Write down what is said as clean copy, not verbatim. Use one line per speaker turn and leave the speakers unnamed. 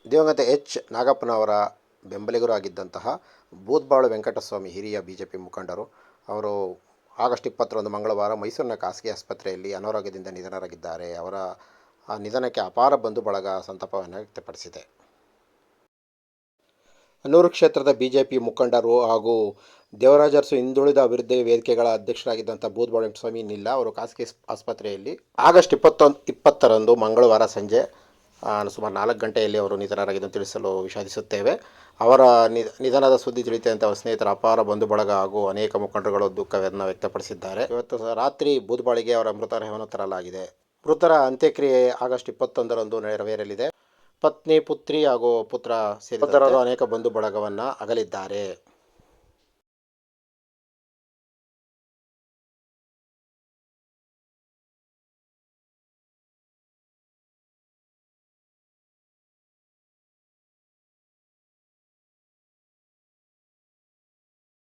ದಿವಂಗತ ಎಚ್ ನಾಗಪ್ಪನವರ ಬೆಂಬಲಿಗರು ಆಗಿದ್ದಂತಹ ಬೂದ್ಬಾಳು ವೆಂಕಟಸ್ವಾಮಿ ಹಿರಿಯ ಬಿಜೆಪಿ ಮುಖಂಡರು ಅವರು ಆಗಸ್ಟ್ 21 ಮಂಗಳವಾರ ಮೈಸೂರಿನ ಖಾಸಗಿ ಆಸ್ಪತ್ರೆಯಲ್ಲಿ ಅನಾರೋಗ್ಯದಿಂದ ನಿಧನರಾಗಿದ್ದಾರೆ. ಅವರ ನಿಧನಕ್ಕೆ ಅಪಾರ ಬಂಧು ಬಳಗ ಸಂತಾಪವನ್ನು ವ್ಯಕ್ತಪಡಿಸಿದೆ. ಅನೂರು ಕ್ಷೇತ್ರದ ಬಿಜೆಪಿ ಮುಖಂಡರು ಹಾಗೂ ದೇವರಾಜ ಅರಸು ಹಿಂದುಳಿದ ಅಭಿವೃದ್ಧಿ ವೇದಿಕೆಗಳ ಅಧ್ಯಕ್ಷರಾಗಿದ್ದಂಥ ಬೂದ್ಬಾಳು ವೆಂಕಟಸ್ವಾಮಿ ನಿಲ್ಲ ಅವರು ಖಾಸಗಿ ಆಸ್ಪತ್ರೆಯಲ್ಲಿ ಆಗಸ್ಟ್ 20ರಂದು ಮಂಗಳವಾರ ಸಂಜೆ ಸುಮಾರು 4 ಗಂಟೆಯಲ್ಲಿ ಅವರು ನಿಧನರಾಗಿದ್ದು ತಿಳಿಸಲು ವಿಷಾದಿಸುತ್ತೇವೆ. ಅವರ ನಿಧನದ ಸುದ್ದಿ ತಿಳಿಯುತ್ತೆ ಅವರ ಸ್ನೇಹಿತರ ಅಪಾರ ಬಂಧು ಬಳಗ ಹಾಗೂ ಅನೇಕ ಮುಖಂಡರುಗಳು ದುಃಖವನ್ನು ವ್ಯಕ್ತಪಡಿಸಿದ್ದಾರೆ. ಇವತ್ತು ರಾತ್ರಿ ಬೂದ್ಬಾಳಿಗೆ ಅವರ ಮೃತದೇಹವನ್ನು ತರಲಾಗಿದೆ. ಮೃತರ ಅಂತ್ಯಕ್ರಿಯೆ ಆಗಸ್ಟ್ 21ರಂದು ನೆರವೇರಲಿದೆ. ಪತ್ನಿ, ಪುತ್ರಿ ಹಾಗೂ ಪುತ್ರ ಸೇರಿದಂತೆ ಅನೇಕ ಬಂಧು ಬಳಗವನ್ನು ಅಗಲಿದ್ದಾರೆ.